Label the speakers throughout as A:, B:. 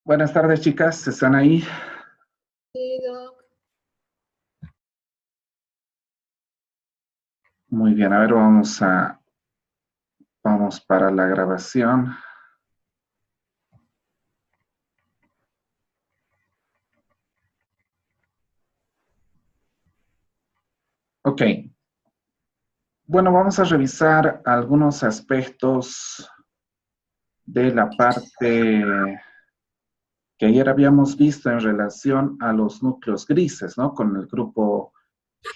A: Buenas tardes, chicas. ¿Están ahí?
B: Sí, Doc.
A: Muy bien. A ver, vamos para la grabación. Ok. Bueno, vamos a revisar algunos aspectos de la parte que ayer habíamos visto en relación a los núcleos grises, ¿no? Con el grupo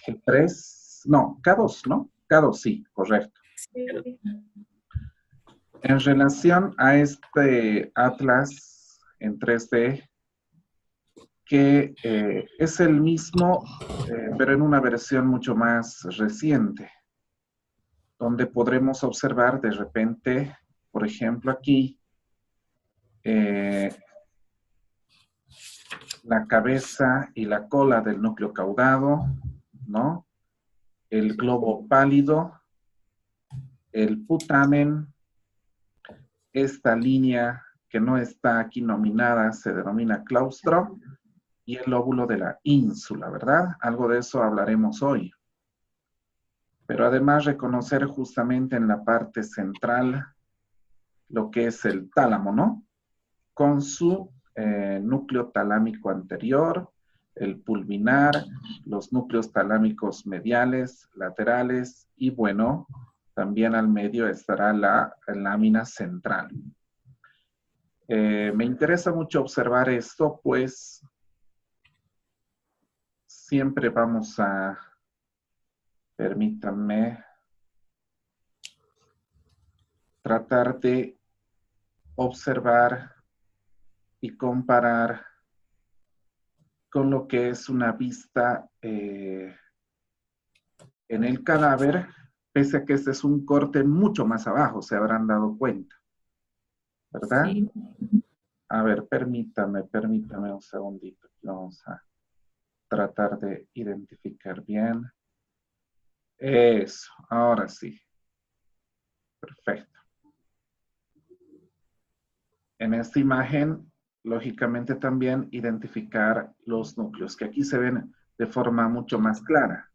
A: G3, no, K2, ¿no? K2, sí, correcto.
B: Sí.
A: En relación a este atlas en 3D, que es el mismo, pero en una versión mucho más reciente, donde podremos observar de repente, por ejemplo, aquí, la cabeza y la cola del núcleo caudado, ¿no? El globo pálido, el putamen, esta línea que no está aquí nominada se denomina claustro, y el lóbulo de la ínsula, ¿verdad? Algo de eso hablaremos hoy. Pero además reconocer justamente en la parte central lo que es el tálamo, ¿no? Con su núcleo talámico anterior, el pulvinar, los núcleos talámicos mediales, laterales y bueno, también al medio estará la lámina central. Me interesa mucho observar esto, pues siempre vamos a, permítanme, tratar de observar y comparar con lo que es una vista en el cadáver, pese a que este es un corte mucho más abajo, se habrán dado cuenta, ¿verdad?
B: Sí.
A: A ver, permítame un segundito. Vamos a tratar de identificar bien. Eso, ahora sí. Perfecto. En esta imagen, lógicamente también identificar los núcleos, que aquí se ven de forma mucho más clara.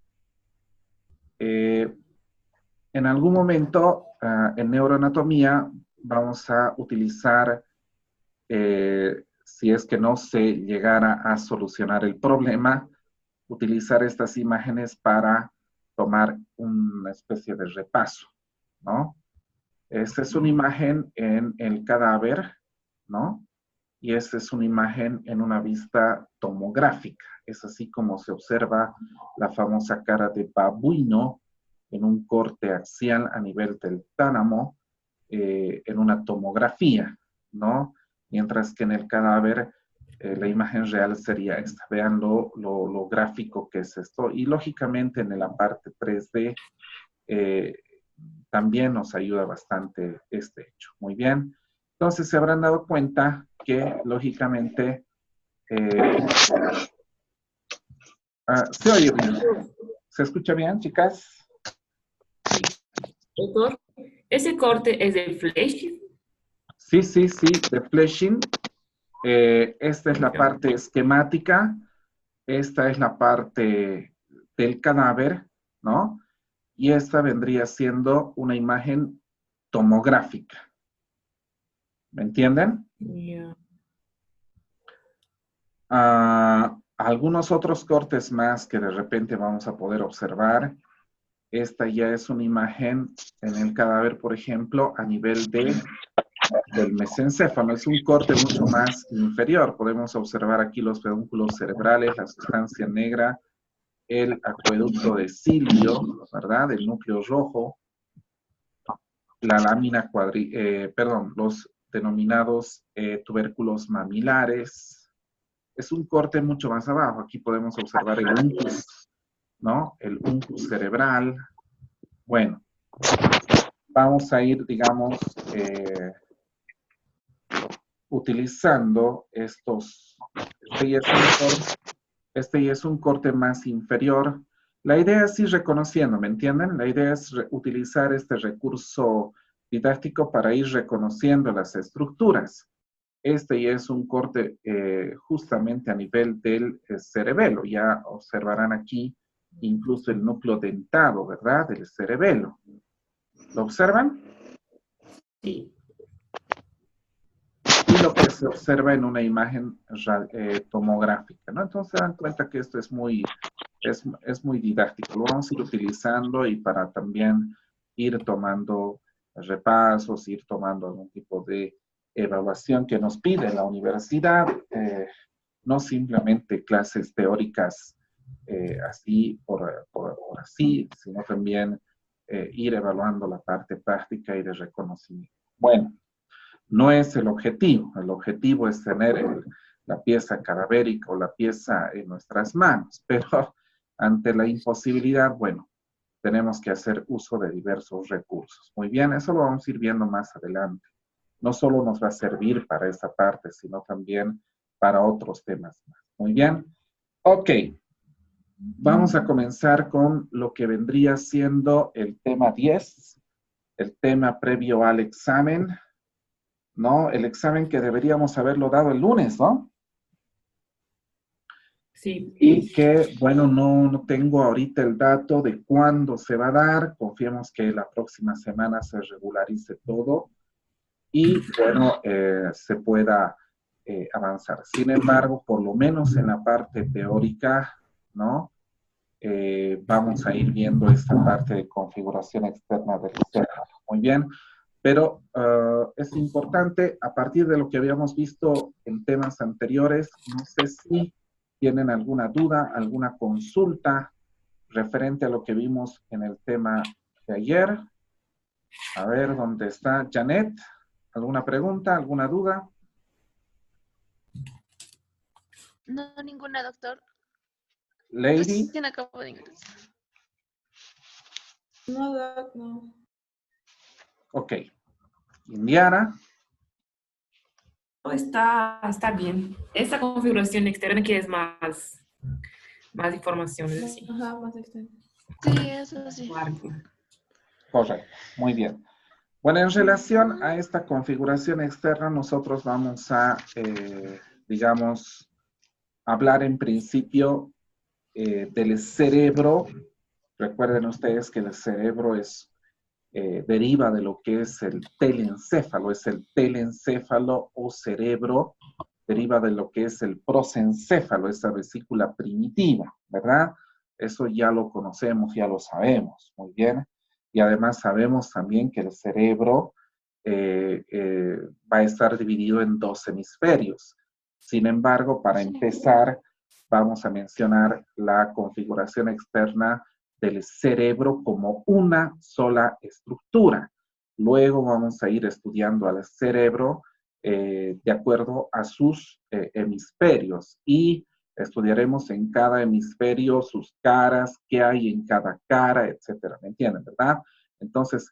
A: En algún momento, en neuroanatomía, vamos a utilizar, si es que no se llegara a solucionar el problema, utilizar estas imágenes para tomar una especie de repaso, ¿no? Esta es una imagen en el cadáver, ¿no? Y esta es una imagen en una vista tomográfica. Es así como se observa la famosa cara de babuino en un corte axial a nivel del tálamo, en una tomografía, ¿no? Mientras que en el cadáver la imagen real sería esta. Vean lo gráfico que es esto. Y lógicamente en la parte 3D también nos ayuda bastante este hecho. Muy bien. Entonces se habrán dado cuenta que lógicamente se oye bien. ¿Se escucha bien, chicas?
B: Doctor, ¿ese corte es de flesh?
A: Sí, de fleshing. Esta es la parte esquemática, esta es la parte del cadáver, ¿no? Y esta vendría siendo una imagen tomográfica. ¿Me entienden?
B: Yeah.
A: Algunos otros cortes más que de repente vamos a poder observar. Esta ya es una imagen en el cadáver, por ejemplo, a nivel del mesencéfalo. Es un corte mucho más inferior. Podemos observar aquí los pedúnculos cerebrales, la sustancia negra, el acueducto de Silvio, ¿verdad? El núcleo rojo, la lámina los denominados tubérculos mamilares. Es un corte mucho más abajo. Aquí podemos observar el uncus, ¿no? El uncus cerebral. Bueno, vamos a ir, digamos, utilizando estos. Este ya es un corte más inferior. La idea es ir reconociendo, ¿me entienden? La idea es utilizar este recurso didáctico para ir reconociendo las estructuras. Este ya es un corte justamente a nivel del cerebelo. Ya observarán aquí incluso el núcleo dentado, ¿verdad? Del cerebelo. ¿Lo observan?
B: Sí.
A: Y lo que se observa en una imagen tomográfica, ¿no? Entonces se dan cuenta que esto es muy didáctico. Lo vamos a ir utilizando y para también ir tomando repasos, ir tomando algún tipo de evaluación que nos pide la universidad, no simplemente clases teóricas así por así, sino también ir evaluando la parte práctica y de reconocimiento. Bueno, no es el objetivo es tener la pieza cadavérica o la pieza en nuestras manos, pero ante la imposibilidad, bueno, tenemos que hacer uso de diversos recursos. Muy bien, eso lo vamos a ir viendo más adelante. No solo nos va a servir para esa parte, sino también para otros temas más. Muy bien, ok. Vamos a comenzar con lo que vendría siendo el tema 10, el tema previo al examen. ¿No? El examen que deberíamos haberlo dado el lunes, ¿no?
B: Sí.
A: Y que, bueno, no tengo ahorita el dato de cuándo se va a dar. Confiemos que la próxima semana se regularice todo y, bueno, se pueda avanzar. Sin embargo, por lo menos en la parte teórica, ¿no? Vamos a ir viendo esta parte de configuración externa del sistema. Muy bien. Pero es importante, a partir de lo que habíamos visto en temas anteriores, no sé si tienen alguna duda, alguna consulta referente a lo que vimos en el tema de ayer. A ver, ¿dónde está Janet? ¿Alguna pregunta, alguna duda?
C: No, ninguna, doctor.
A: Lady.
C: ¿Quién acabo de ingresar?
B: No, doc, no.
A: Ok. Indiana.
B: No, está bien. Esta configuración externa que es más información, es así.
D: Ajá, más extenso.
C: Sí, eso sí.
B: Largo.
A: Correcto. Muy bien. Bueno, en relación a esta configuración externa, nosotros vamos a, digamos, hablar en principio del cerebro. Recuerden ustedes que el cerebro deriva de lo que es el telencéfalo, es el telencéfalo o cerebro, deriva de lo que es el prosencéfalo, esa vesícula primitiva, ¿verdad? Eso ya lo conocemos, ya lo sabemos, muy bien. Y además sabemos también que el cerebro va a estar dividido en dos hemisferios. Sin embargo, para empezar, vamos a mencionar la configuración externa del cerebro como una sola estructura. Luego vamos a ir estudiando al cerebro de acuerdo a sus hemisferios y estudiaremos en cada hemisferio sus caras, qué hay en cada cara, etcétera. ¿Me entienden, verdad? Entonces,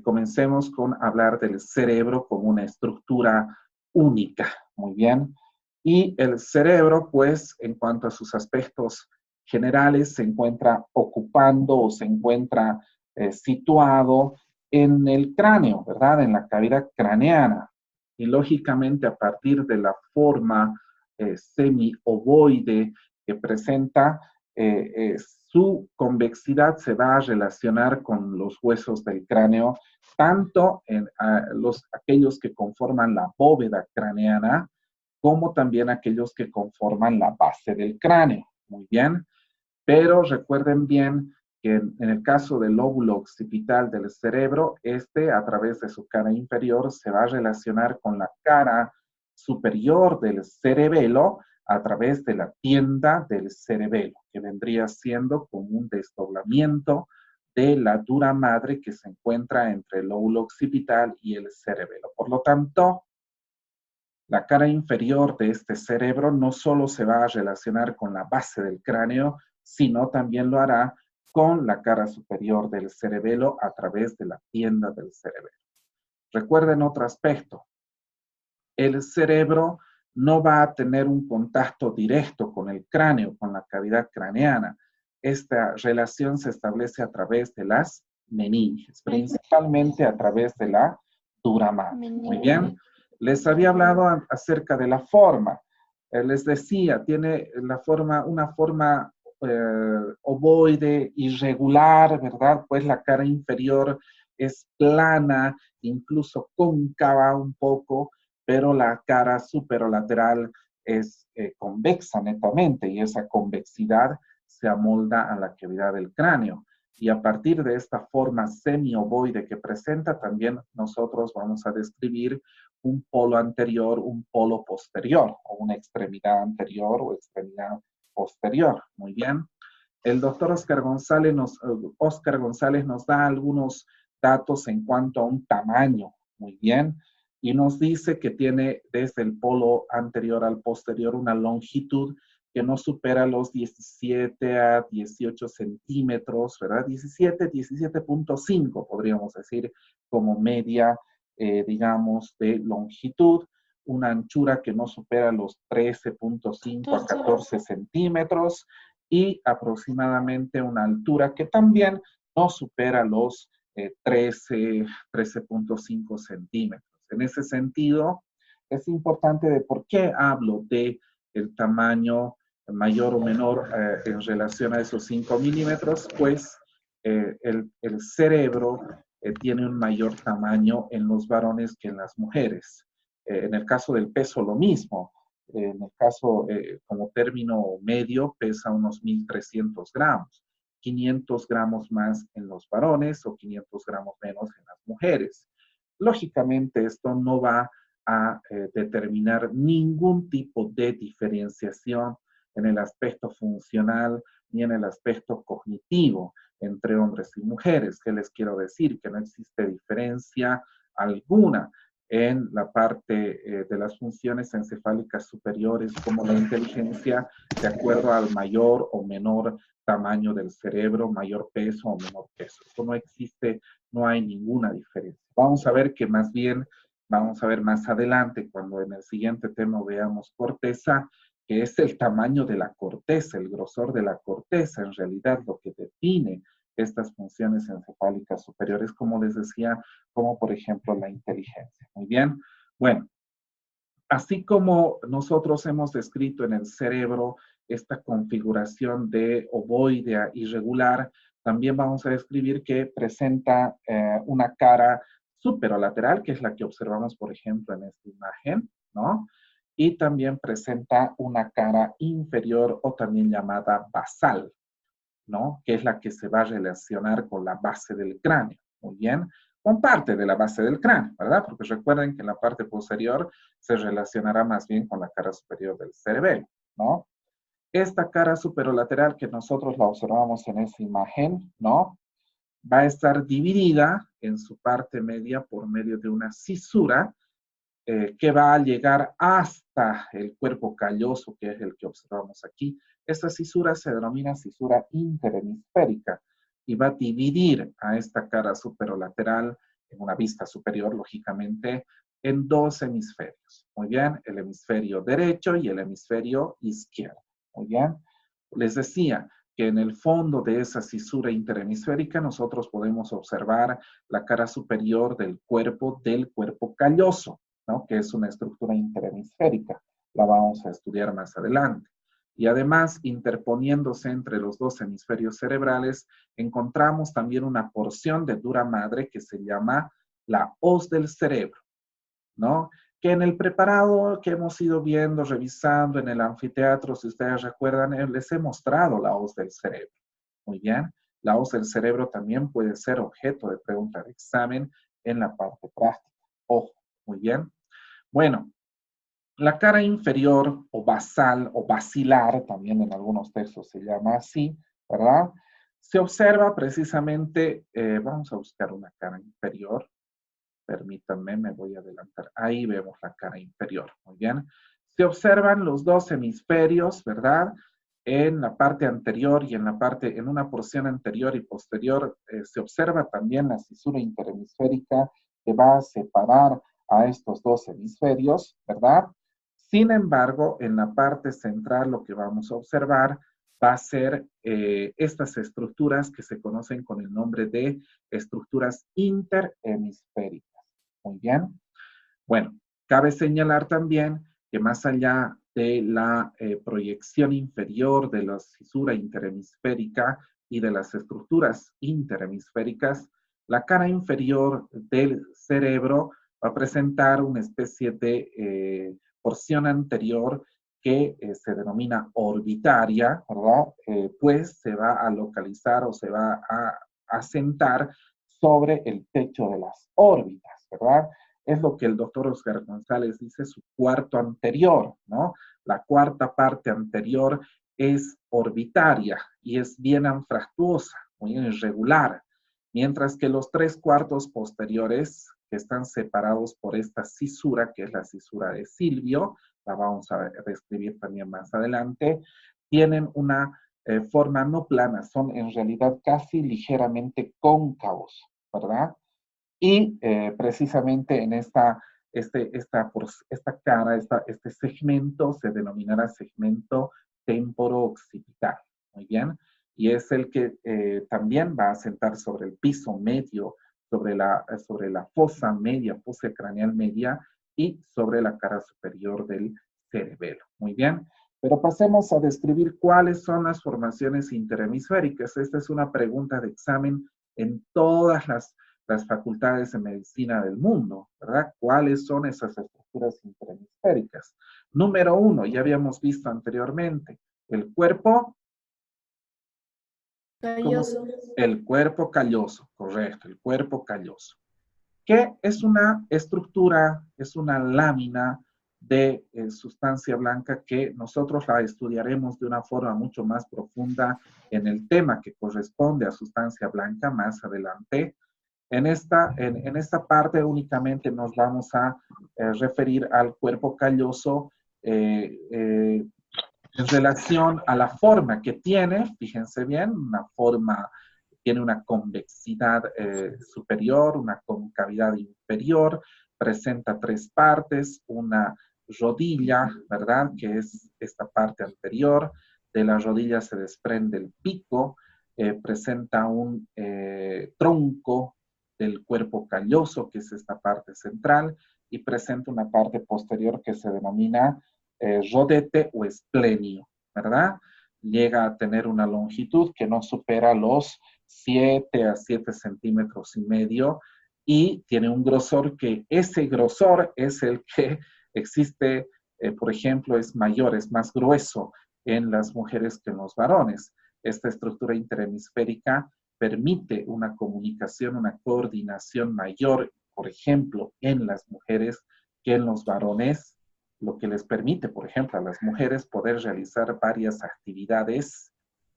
A: comencemos con hablar del cerebro como una estructura única. Muy bien. Y el cerebro, pues, en cuanto a sus aspectos generales, se encuentra ocupando o se encuentra situado en el cráneo, ¿verdad? En la cavidad craneana. Y lógicamente, a partir de la forma semi-ovoide que presenta, su convexidad se va a relacionar con los huesos del cráneo, tanto en aquellos que conforman la bóveda craneana, como también aquellos que conforman la base del cráneo. Muy bien, pero recuerden bien que en el caso del lóbulo occipital del cerebro, a través de su cara inferior se va a relacionar con la cara superior del cerebelo a través de la tienda del cerebelo, que vendría siendo como un desdoblamiento de la dura madre que se encuentra entre el lóbulo occipital y el cerebelo. Por lo tanto, la cara inferior de este cerebro no solo se va a relacionar con la base del cráneo, sino también lo hará con la cara superior del cerebelo a través de la tienda del cerebelo. Recuerden otro aspecto. El cerebro no va a tener un contacto directo con el cráneo, con la cavidad craneana. Esta relación se establece a través de las meninges, principalmente a través de la dura madre. Muy bien. Les había hablado acerca de la forma. Les decía, tiene una forma ovoide, irregular, ¿verdad? Pues la cara inferior es plana, incluso cóncava un poco, pero la cara superolateral es convexa netamente y esa convexidad se amolda a la cavidad del cráneo. Y a partir de esta forma semi-ovoide que presenta, también nosotros vamos a describir un polo anterior, un polo posterior, o una extremidad anterior o extremidad posterior. Muy bien. El doctor Oscar González nos da algunos datos en cuanto a un tamaño. Muy bien. Y nos dice que tiene desde el polo anterior al posterior una longitud que no supera los 17 a 18 centímetros, ¿verdad? 17.5 podríamos decir como media, digamos, de longitud, una anchura que no supera los 13.5 a 14 centímetros y aproximadamente una altura que también no supera los 13.5 centímetros. En ese sentido, es importante de por qué hablo de el tamaño mayor o menor en relación a esos 5 milímetros, pues el cerebro tiene un mayor tamaño en los varones que en las mujeres. En el caso del peso, lo mismo. En el caso, como término medio, pesa unos 1.300 gramos. 500 gramos más en los varones o 500 gramos menos en las mujeres. Lógicamente, esto no va a determinar ningún tipo de diferenciación en el aspecto funcional ni en el aspecto cognitivo entre hombres y mujeres. ¿Qué les quiero decir? Que no existe diferencia alguna en la parte de las funciones encefálicas superiores como la inteligencia de acuerdo al mayor o menor tamaño del cerebro, mayor peso o menor peso. Eso no existe, no hay ninguna diferencia. Vamos a ver que más bien, vamos a ver más adelante, cuando en el siguiente tema veamos corteza, que es el tamaño de la corteza, el grosor de la corteza, en realidad lo que define estas funciones encefálicas superiores, como les decía, como por ejemplo la inteligencia. Muy bien. Bueno, así como nosotros hemos descrito en el cerebro esta configuración de ovoidea irregular, también vamos a describir que presenta una cara superolateral, que es la que observamos, por ejemplo, en esta imagen, ¿no? Y también presenta una cara inferior o también llamada basal, ¿no? Que es la que se va a relacionar con la base del cráneo. Muy bien. Con parte de la base del cráneo, ¿verdad? Porque recuerden que en la parte posterior se relacionará más bien con la cara superior del cerebelo, ¿no? Esta cara superolateral que nosotros la observamos en esa imagen, ¿no? Va a estar dividida en su parte media por medio de una cisura que va a llegar hasta el cuerpo calloso, que es el que observamos aquí. Esta cisura se denomina cisura interhemisférica y va a dividir a esta cara superolateral en una vista superior, lógicamente, en dos hemisferios. Muy bien, el hemisferio derecho y el hemisferio izquierdo. Muy bien. Les decía que en el fondo de esa cisura interhemisférica nosotros podemos observar la cara superior del cuerpo calloso, ¿no? Que es una estructura interhemisférica. La vamos a estudiar más adelante. Y además, interponiéndose entre los dos hemisferios cerebrales, encontramos también una porción de dura madre que se llama la hoz del cerebro, ¿no? Que en el preparado que hemos ido viendo, revisando en el anfiteatro, si ustedes recuerdan, les he mostrado la hoz del cerebro. Muy bien. La hoz del cerebro también puede ser objeto de pregunta de examen en la parte práctica. Ojo, muy bien. Bueno, la cara inferior o basal o basilar, también en algunos textos se llama así, ¿verdad? Se observa precisamente, vamos a buscar una cara inferior, permítanme, me voy a adelantar, ahí vemos la cara inferior, muy bien. Se observan los dos hemisferios, ¿verdad? En la parte anterior y en una porción anterior y posterior, se observa también la cisura interhemisférica que va a separar a estos dos hemisferios, ¿verdad? Sin embargo, en la parte central lo que vamos a observar va a ser estas estructuras que se conocen con el nombre de estructuras interhemisféricas. Muy bien. Bueno, Cabe señalar también que más allá de la proyección inferior de la fisura interhemisférica y de las estructuras interhemisféricas, la cara inferior del cerebro va a presentar una especie de porción anterior que se denomina orbitaria, ¿verdad? Pues se va a localizar o se va a asentar sobre el techo de las órbitas, ¿verdad? Es lo que el doctor Oscar González dice, su cuarto anterior, ¿no? La cuarta parte anterior es orbitaria y es bien anfractuosa, muy irregular, mientras que los 3/4 posteriores, que están separados por esta cisura, que es la cisura de Silvio, la vamos a describir también más adelante, tienen una forma no plana, son en realidad casi ligeramente cóncavos, ¿verdad? Y precisamente en esta cara, este segmento se denominará segmento temporo-occipital. Muy bien. Y es el que también va a sentar sobre el piso medio, sobre la fosa media, fosa craneal media y sobre la cara superior del cerebelo. Muy bien. Pero pasemos a describir cuáles son las formaciones interhemisféricas. Esta es una pregunta de examen en todas las facultades de medicina del mundo, ¿verdad? ¿Cuáles son esas estructuras interhemisféricas? Número 1, ya habíamos visto anteriormente, el cuerpo
B: Calloso.
A: El cuerpo calloso, correcto, el cuerpo calloso, que es una estructura, es una lámina de sustancia blanca que nosotros la estudiaremos de una forma mucho más profunda en el tema que corresponde a sustancia blanca más adelante. En esta parte únicamente nos vamos a referir al cuerpo calloso en relación a la forma que tiene, fíjense bien, tiene una convexidad superior, una concavidad inferior, presenta 3 partes, una rodilla, ¿verdad? Que es esta parte anterior, de la rodilla se desprende el pico, presenta un tronco del cuerpo calloso, que es esta parte central, y presenta una parte posterior que se denomina rodete o esplenio, ¿verdad? Llega a tener una longitud que no supera los 7 a 7 centímetros y medio y tiene un grosor que ese grosor es el que existe, por ejemplo, es mayor, es más grueso en las mujeres que en los varones. Esta estructura interhemisférica permite una comunicación, una coordinación mayor, por ejemplo, en las mujeres que en los varones, lo que les permite, por ejemplo, a las mujeres poder realizar varias actividades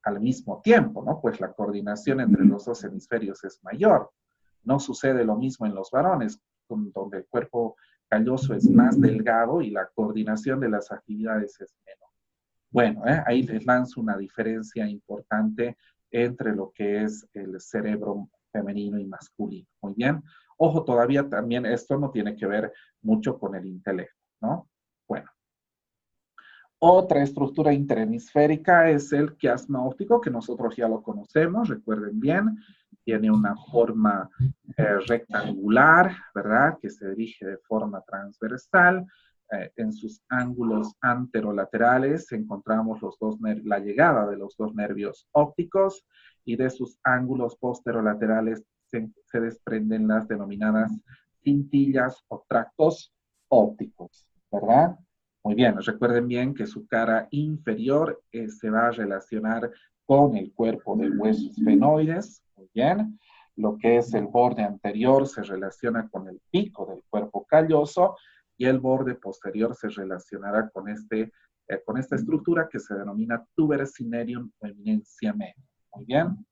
A: al mismo tiempo, ¿no? Pues la coordinación entre los dos hemisferios es mayor. No sucede lo mismo en los varones, donde el cuerpo calloso es más delgado y la coordinación de las actividades es menor. Bueno, ahí les lanzo una diferencia importante entre lo que es el cerebro femenino y masculino. Muy bien. Ojo, todavía también esto no tiene que ver mucho con el intelecto, ¿no? Bueno. Otra estructura interhemisférica es el quiasma óptico, que nosotros ya lo conocemos, recuerden bien, tiene una forma rectangular, ¿verdad? Que se dirige de forma transversal. En sus ángulos anterolaterales encontramos la llegada de los 2 nervios ópticos y de sus ángulos posterolaterales se desprenden las denominadas cintillas o tractos ópticos, ¿verdad? Muy bien, recuerden bien que su cara inferior se va a relacionar con el cuerpo del hueso esfenoides. Muy bien. Lo que es el borde anterior se relaciona con el pico del cuerpo calloso y el borde posterior se relacionará con esta estructura que se denomina tuber cinereum o eminencia media. Muy bien.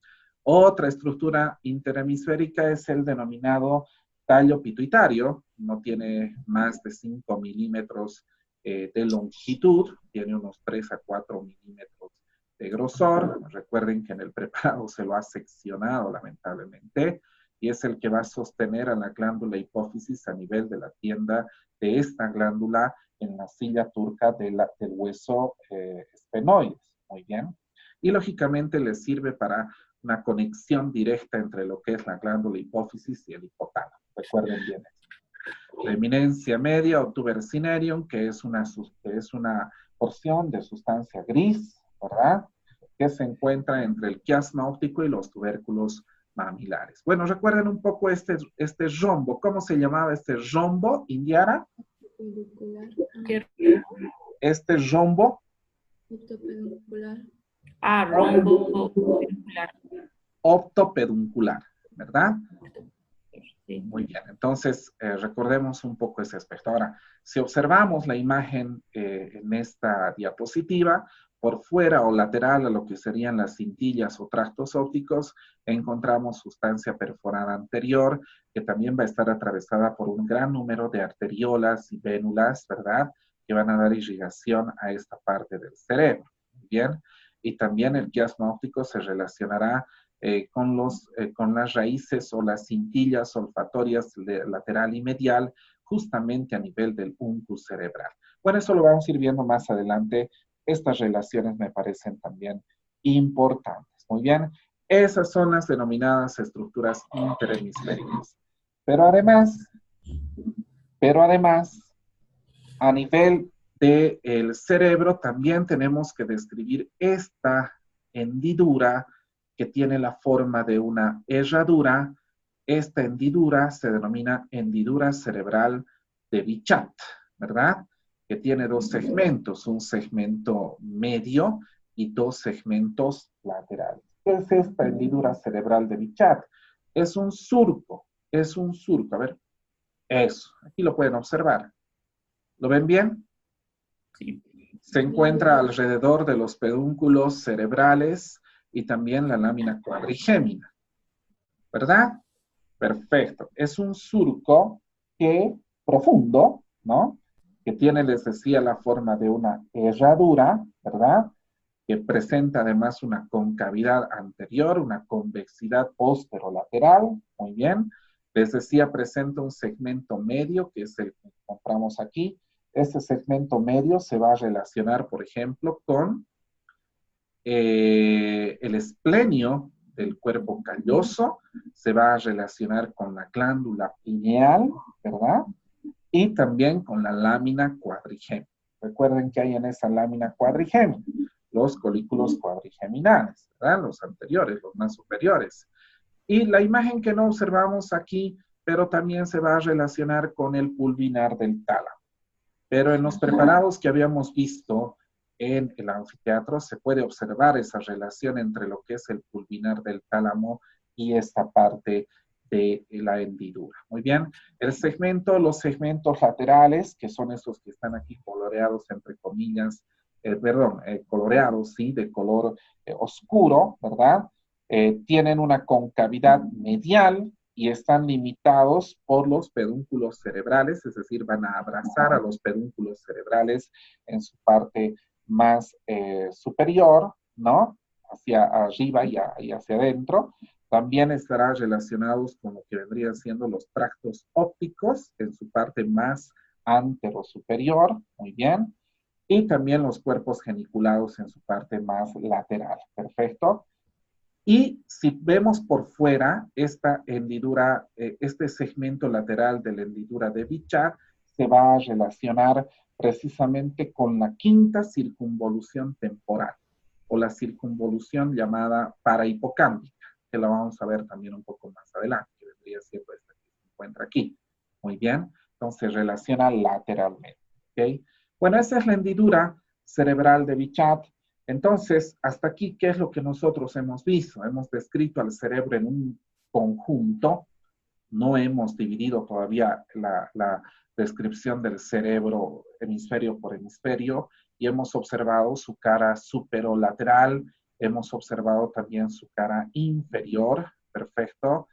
A: Otra estructura interhemisférica es el denominado tallo pituitario. No tiene más de 5 milímetros de longitud, tiene unos 3 a 4 milímetros de grosor. Recuerden que en el preparado se lo ha seccionado lamentablemente y es el que va a sostener a la glándula hipófisis a nivel de la tienda de esta glándula en la silla turca del hueso esfenoides. Muy bien. Y lógicamente le sirve para una conexión directa entre lo que es la glándula hipófisis y el hipotálamo. Recuerden bien eso. La eminencia media o tuber cinereum, que es una porción de sustancia gris, ¿verdad? Que se encuentra entre el quiasma óptico y los tubérculos mamilares. Bueno, recuerden un poco este rombo. ¿Cómo se llamaba este rombo, Indiara?
B: ¿Qué?
A: Este rombo.
C: Octopeduncular.
B: Rombo circular.
A: Optopeduncular, ¿verdad?
B: Sí.
A: Muy bien, entonces recordemos un poco ese aspecto. Ahora, si observamos la imagen en esta diapositiva, por fuera o lateral a lo que serían las cintillas o tractos ópticos, encontramos sustancia perforada anterior, que también va a estar atravesada por un gran número de arteriolas y vénulas, ¿verdad? Que van a dar irrigación a esta parte del cerebro. Bien, y también el quiasma óptico se relacionará con las raíces o las cintillas olfatorias lateral y medial, justamente a nivel del uncus cerebral. Bueno, eso lo vamos a ir viendo más adelante. Estas relaciones me parecen también importantes. Muy bien, esas son las denominadas estructuras interhemisféricas. Pero además, a nivel del cerebro también tenemos que describir esta hendidura que tiene la forma de una herradura. Esta hendidura se denomina hendidura cerebral de Bichat, ¿verdad? Que tiene dos segmentos, un segmento medio y dos segmentos laterales. ¿Qué es esta hendidura cerebral de Bichat? Es un surco. A ver, eso, aquí lo pueden observar. ¿Lo ven bien?
B: Sí.
A: Se encuentra alrededor de los pedúnculos cerebrales y también la lámina cuadrigémina, ¿verdad? Perfecto. Es un surco profundo, ¿no? Que tiene, les decía, la forma de una herradura, ¿verdad? Que presenta además una concavidad anterior, una convexidad posterolateral, muy bien. Les decía, presenta un segmento medio, que es el que encontramos aquí. Este segmento medio se va a relacionar, por ejemplo, con el esplenio del cuerpo calloso, se va a relacionar con la glándula pineal, ¿verdad? Y también con la lámina cuadrigémina. Recuerden que hay en esa lámina cuadrigémina los colículos cuadrigeminales, ¿verdad? Los anteriores, los más superiores. Y la imagen que no observamos aquí, pero también se va a relacionar con el pulvinar del tálamo. Pero en los preparados que habíamos visto en el anfiteatro se puede observar esa relación entre lo que es el pulvinar del tálamo y esta parte de la hendidura. Muy bien, los segmentos laterales, que son esos que están aquí coloreados entre comillas, coloreados, ¿sí? De color oscuro, ¿verdad? Tienen una concavidad medial y están limitados por los pedúnculos cerebrales, es decir, van a abrazar a los pedúnculos cerebrales en su parte más superior, ¿no? Hacia arriba y hacia adentro. También estará relacionados con lo que vendrían siendo los tractos ópticos en su parte más antero-superior, muy bien, y también los cuerpos geniculados en su parte más lateral, perfecto. Y si vemos por fuera esta hendidura, este segmento lateral de la hendidura de Bichat, se va a relacionar precisamente con la quinta circunvolución temporal, o la circunvolución llamada parahipocámbica, que la vamos a ver también un poco más adelante, que vendría siendo esta que se encuentra aquí. Muy bien, entonces se relaciona lateralmente. ¿Okay? Bueno, esa es la hendidura cerebral de Bichat. Entonces, hasta aquí, ¿qué es lo que nosotros hemos visto? Hemos descrito al cerebro en un conjunto, no hemos dividido todavía la descripción del cerebro hemisferio por hemisferio y hemos observado su cara superolateral, hemos observado también su cara inferior, perfecto,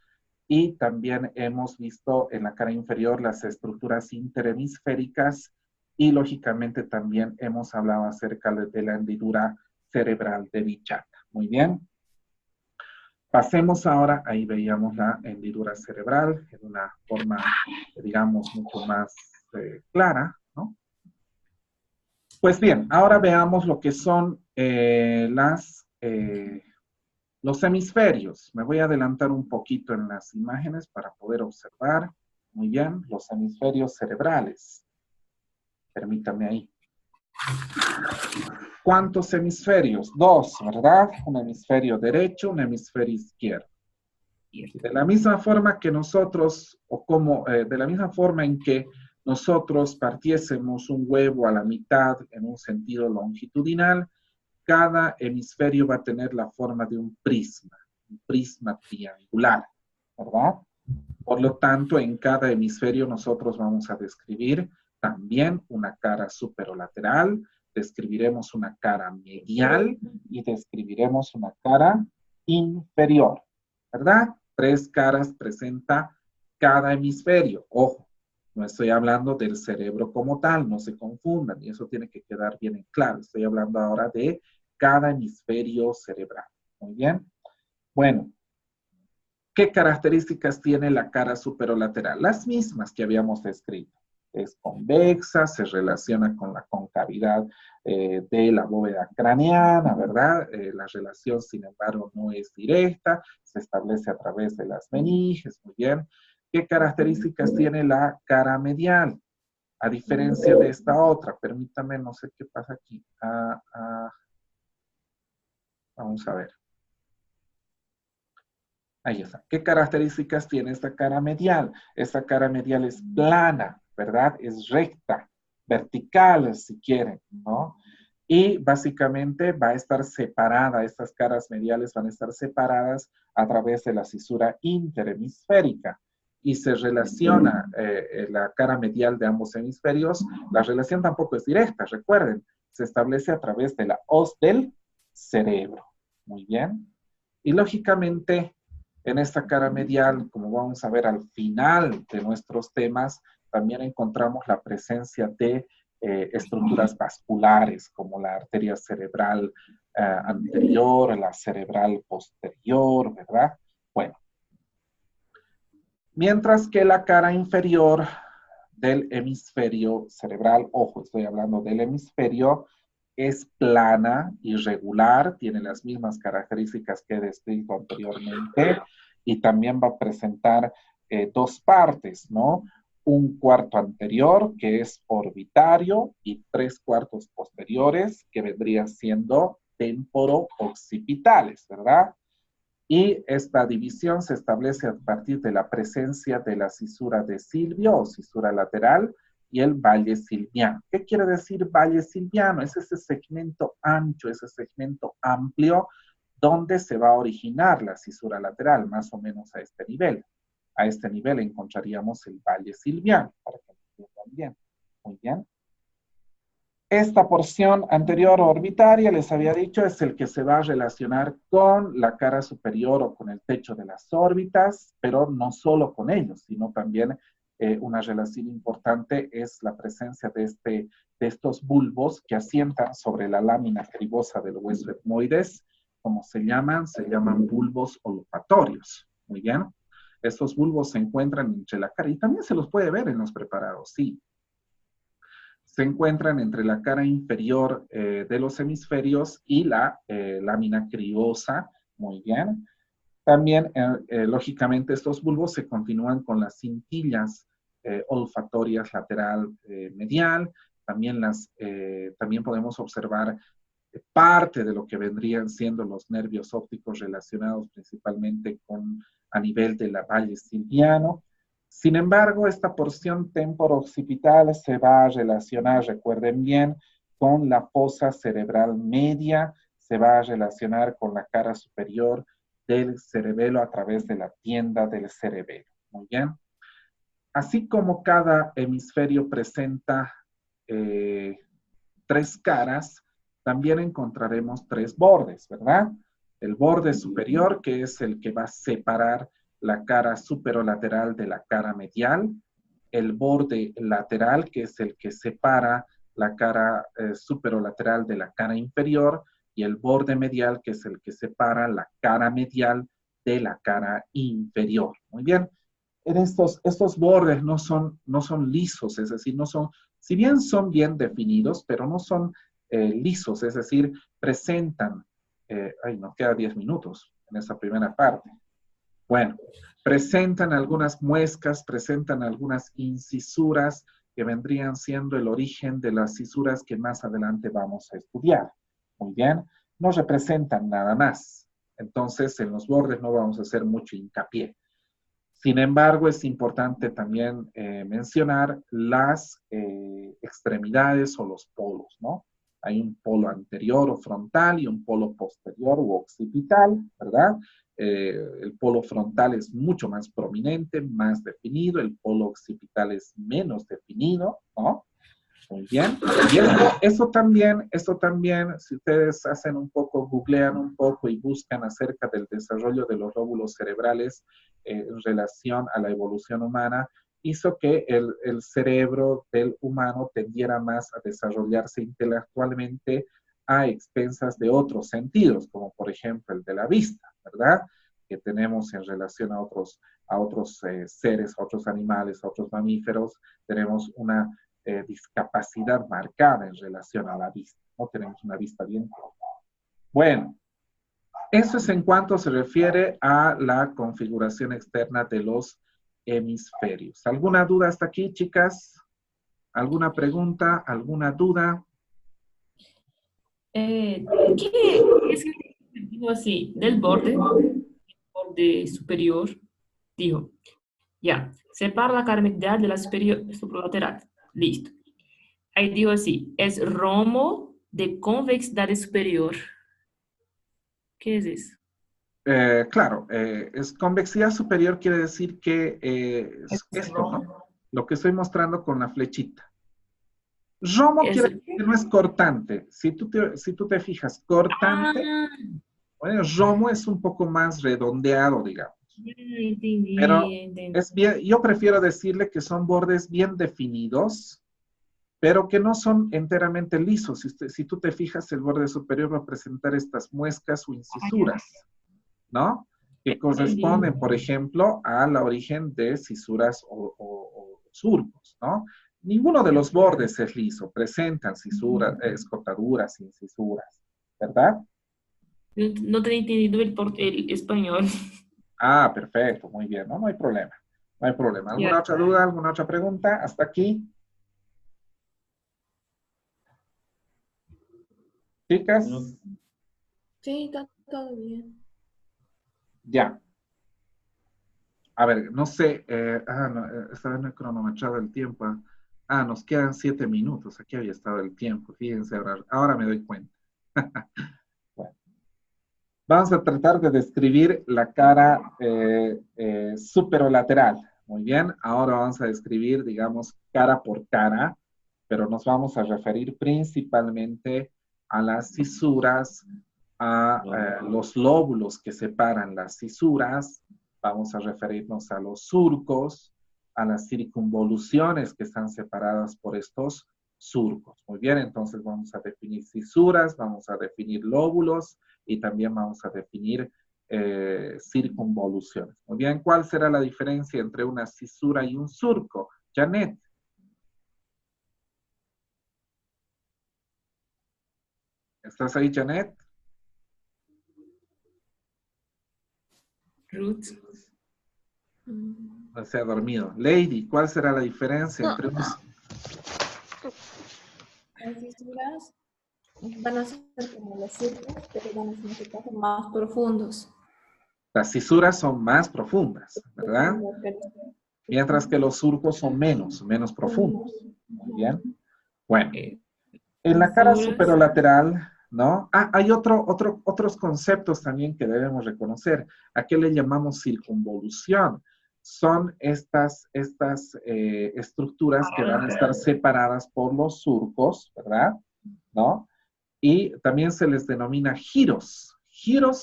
A: y también hemos visto en la cara inferior las estructuras interhemisféricas y lógicamente también hemos hablado acerca de la hendidura cerebral de Bichat. Muy bien. Pasemos ahora, ahí veíamos la hendidura cerebral en una forma, digamos, mucho más clara, ¿no? Pues bien, ahora veamos lo que son los hemisferios. Me voy a adelantar un poquito en las imágenes para poder observar. Muy bien, los hemisferios cerebrales. Permítame ahí. ¿Cuántos hemisferios? Dos, ¿verdad? Un hemisferio derecho, un hemisferio izquierdo. De la misma forma que nosotros, de la misma forma en que nosotros partiésemos un huevo a la mitad en un sentido longitudinal, cada hemisferio va a tener la forma de un prisma triangular, ¿verdad? Por lo tanto, en cada hemisferio nosotros vamos a describir también una cara superolateral, describiremos una cara medial y describiremos una cara inferior, ¿verdad? 3 caras presenta cada hemisferio. Ojo, no estoy hablando del cerebro como tal, no se confundan, y eso tiene que quedar bien en claro. Estoy hablando ahora de cada hemisferio cerebral. Muy bien. Bueno, ¿qué características tiene la cara superolateral? Las mismas que habíamos descrito. Es convexa, se relaciona con la concavidad de la bóveda craneana, ¿verdad? La relación, sin embargo, no es directa, se establece a través de las meninges, muy bien. ¿Qué características tiene la cara medial? A diferencia de esta otra, permítame, no sé qué pasa aquí. Vamos a ver. Ahí está. ¿Qué características tiene esta cara medial? Esta cara medial es plana, ¿verdad? Es recta, vertical, si quieren, ¿no? Y básicamente va a estar separada, estas caras mediales van a estar separadas a través de la cisura interhemisférica. Y se relaciona la cara medial de ambos hemisferios. La relación tampoco es directa, recuerden. Se establece a través de la hoz del cerebro. Muy bien. Y lógicamente, en esta cara medial, como vamos a ver al final de nuestros temas, también encontramos la presencia de estructuras vasculares, como la arteria cerebral anterior, la cerebral posterior, ¿verdad? Bueno, mientras que la cara inferior del hemisferio cerebral, ojo, estoy hablando del hemisferio, es plana, irregular, tiene las mismas características que he descrito anteriormente y también va a presentar 2 partes, ¿no? Un cuarto anterior, que es orbitario, y 3 cuartos posteriores, que vendrían siendo temporo-occipitales, ¿verdad? Y esta división se establece a partir de la presencia de la cisura de Silvio o cisura lateral, y el valle silviano. ¿Qué quiere decir valle silviano? Es ese segmento ancho, ese segmento amplio donde se va a originar la cisura lateral, más o menos a este nivel. A este nivel encontraríamos el valle silviano, para que lo entiendan bien. Muy bien. Esta porción anterior orbitaria, les había dicho, es el que se va a relacionar con la cara superior o con el techo de las órbitas, pero no solo con ellos, sino también una relación importante es la presencia de estos bulbos que asientan sobre la lámina cribosa del hueso etmoides. ¿Cómo se llaman? Se llaman bulbos olfatorios. Muy bien. Estos bulbos se encuentran entre la cara y también se los puede ver en los preparados, sí. Se encuentran entre la cara inferior de los hemisferios y la lámina cribosa. Muy bien. También, lógicamente, estos bulbos se continúan con las cintillas olfatorias lateral medial. También podemos observar parte de lo que vendrían siendo los nervios ópticos relacionados principalmente a nivel de la valle silviano. Sin embargo, esta porción temporo-occipital se va a relacionar, recuerden bien, con la fosa cerebral media, se va a relacionar con la cara superior del cerebelo a través de la tienda del cerebelo. Muy bien. Así como cada hemisferio presenta 3 caras, también encontraremos 3 bordes, ¿verdad? El borde superior, que es el que va a separar la cara superolateral de la cara medial. El borde lateral, que es el que separa la cara superolateral de la cara inferior. Y el borde medial, que es el que separa la cara medial de la cara inferior. Muy bien. En estos bordes no son lisos, es decir, si bien son bien definidos, pero no son lisos, es decir, presentan, nos queda 10 minutos en esa primera parte. Bueno, Presentan algunas muescas, presentan algunas incisuras que vendrían siendo el origen de las cisuras que más adelante vamos a estudiar. Muy bien, no representan nada más. Entonces, en los bordes no vamos a hacer mucho hincapié. Sin embargo, es importante también mencionar las extremidades o los polos, ¿no? Hay un polo anterior o frontal y un polo posterior o occipital, ¿verdad? El polo frontal es mucho más prominente, más definido, el polo occipital es menos definido, ¿no? Muy bien. Y eso también, si ustedes hacen un poco, googlean un poco y buscan acerca del desarrollo de los lóbulos cerebrales en relación a la evolución humana, hizo que el cerebro del humano tendiera más a desarrollarse intelectualmente a expensas de otros sentidos, como por ejemplo el de la vista, ¿verdad? Que tenemos en relación a otros seres, a otros animales, a otros mamíferos, tenemos una discapacidad marcada en relación a la vista. No tenemos una vista bien clara. Bueno, eso es en cuanto se refiere a la configuración externa de los hemisferios. ¿Alguna duda hasta aquí, chicas? ¿Alguna pregunta? ¿Alguna duda?
B: ¿Qué es que digo así? Del borde superior, dijo, ya, separa la cara medial de la superior supralateral. Listo. Ahí digo así, es romo de convexidad superior. ¿Qué es eso?
A: Claro, es convexidad superior quiere decir que es
B: Es
A: esto, ¿no?
B: romo.
A: Lo que estoy mostrando con la flechita. Romo
B: Es,
A: quiere decir que no es cortante. Si tú te fijas, cortante,
B: ah,
A: bueno, romo es un poco más redondeado, digamos.
B: ya entendí,
A: Pero
B: entendí.
A: es bien, yo prefiero decirle que son bordes bien definidos, pero que no son enteramente lisos. Si tú te fijas, el borde superior va a presentar estas muescas o
B: Ah, ya
A: incisuras, ¿no? Que
B: entendí.
A: corresponden, por ejemplo, a la origen de cisuras o surcos, ¿no? Ninguno de los bordes es liso, presentan cisuras, escotaduras, incisuras, ¿verdad?
B: No tenía entendido el español.
A: Ah, perfecto, muy bien, ¿no? No hay problema, no hay problema.
B: Ya.
A: ¿Alguna otra duda, alguna otra pregunta? ¿Hasta aquí? Chicas,
C: Sí, está todo bien.
A: ya. A ver, no sé, no, estaba en el cronometrado el tiempo. Nos quedan 7 minutos. Aquí había estado el tiempo. Fíjense, ahora me doy cuenta. Bueno, vamos a tratar de describir la cara superolateral. Muy bien, ahora vamos a describir, digamos, cara por cara, pero nos vamos a referir principalmente a las cisuras, a los lóbulos que separan las cisuras, vamos a referirnos a los surcos, a las circunvoluciones que están separadas por estos surcos. Muy bien, entonces vamos a definir cisuras, vamos a definir lóbulos y también vamos a definir circunvoluciones. Muy bien, ¿cuál será la diferencia entre una cisura y un surco? Janet. ¿Estás ahí, Janet?
B: Ruth.
A: No se ha dormido. Lady, ¿cuál será la diferencia
C: No,
A: entre un...
C: las fisuras van a ser como los surcos, pero van a ser en este caso más profundos.
A: Las cisuras son más profundas, ¿verdad? Mientras que los surcos son menos profundos. Muy bien. Bueno,
B: Eh,
A: en la cara
B: Cisuras.
A: superolateral, ¿no? Hay otros conceptos también que debemos reconocer. ¿A qué le llamamos circunvolución? Son estas estructuras que van a estar separadas por los surcos, ¿verdad? ¿No? Y también se les denomina giros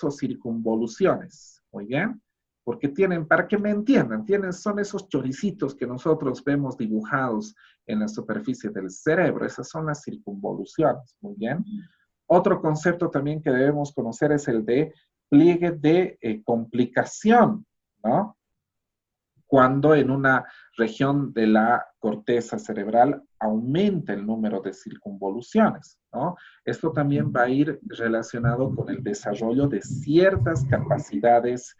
A: o circunvoluciones, ¿muy bien? Porque tienen, para que me entiendan, son esos choricitos que nosotros vemos dibujados en la superficie del cerebro, esas son las circunvoluciones, ¿muy bien? Otro concepto también que debemos conocer es el de pliegue de complicación, ¿no? Cuando en una región de la corteza cerebral aumenta el número de circunvoluciones, ¿no? Esto también va a ir relacionado con el desarrollo de ciertas capacidades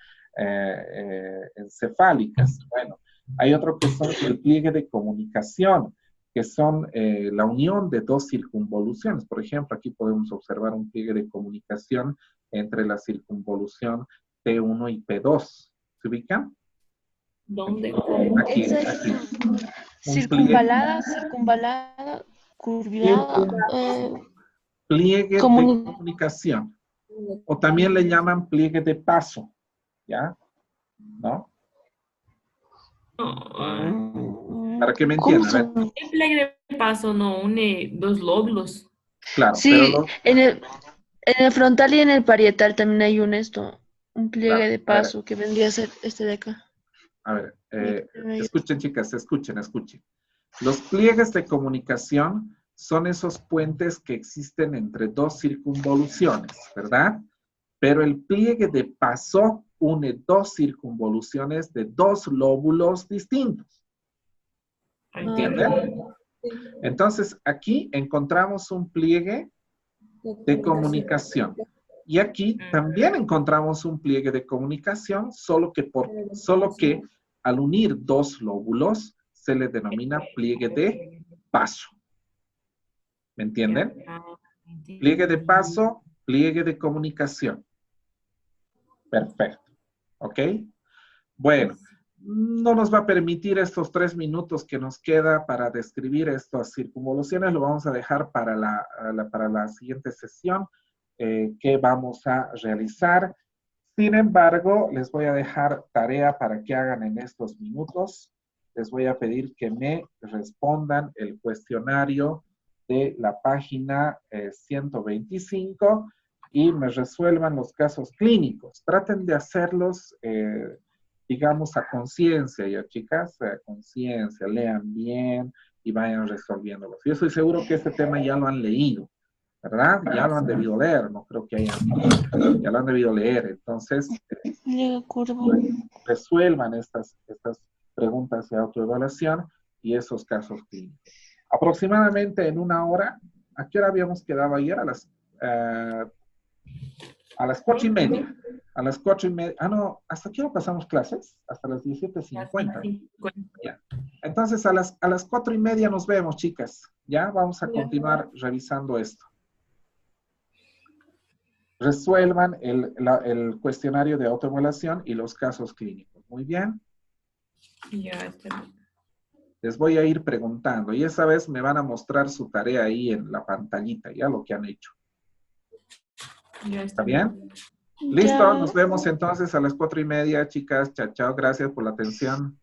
A: encefálicas. Bueno, hay otro que son el pliegue de comunicación, que son la unión de dos circunvoluciones. Por ejemplo, aquí podemos observar un pliegue de comunicación entre la circunvolución P1 y P2. ¿Se ubican?
B: ¿Dónde? ¿Cómo?
A: Aquí,
D: Esa
A: aquí.
D: es
A: Un pliegue,
D: circunvalada, curvilada,
A: pliegue de
D: comuni-
A: comunicación. O también le llaman pliegue de paso. ¿Ya? ¿No? Para que me
D: ¿Cómo
A: entiendan. A ver,
B: El pliegue de paso no une dos lóbulos.
A: claro, pero
D: Sí, en el frontal y en el parietal también hay un pliegue
A: claro,
D: de paso que vendría a ser este de acá.
A: a ver,
D: Ahí.
A: escuchen, chicas, escuchen. Los pliegues de comunicación son esos puentes que existen entre dos circunvoluciones, ¿verdad? Pero el pliegue de paso une dos circunvoluciones de dos lóbulos distintos. ¿Entienden? Entonces, aquí encontramos un pliegue de comunicación. Y aquí también encontramos un pliegue de comunicación, solo que al unir dos lóbulos se le denomina pliegue de paso. ¿Me entienden? Pliegue de paso, pliegue de comunicación. Perfecto. ¿Ok? Bueno, no nos va a permitir estos 3 minutos que nos queda para describir estas circunvoluciones. Lo vamos a dejar para la siguiente sesión que vamos a realizar. Sin embargo, les voy a dejar tarea para que hagan en estos minutos. Les voy a pedir que me respondan el cuestionario de la página 125 y me resuelvan los casos clínicos. Traten de hacerlos, digamos, a conciencia, ya chicas, a conciencia, lean bien y vayan resolviéndolos. Yo estoy seguro que este tema ya lo han leído, ¿verdad? Ya lo han debido leer, no creo que ya lo han debido leer. Entonces, resuelvan estas preguntas de autoevaluación y esos casos clínicos. Aproximadamente en 1 hora, ¿a qué hora habíamos quedado ayer? A las 4:30. A las 4:30. Ah, no, ¿hasta qué hora pasamos clases? Hasta las 17:50. Ya. Entonces, a las 4:30 nos vemos, chicas. Ya, vamos a continuar revisando esto. Resuelvan el cuestionario de autoevaluación y los casos clínicos. Muy bien.
B: Ya está.
A: Les voy a ir preguntando y esa vez me van a mostrar su tarea ahí en la pantallita, ya lo que han hecho.
B: Ya
A: ¿Está bien? Listo, nos vemos entonces a las 4:30, chicas. Chao, chao, gracias por la atención.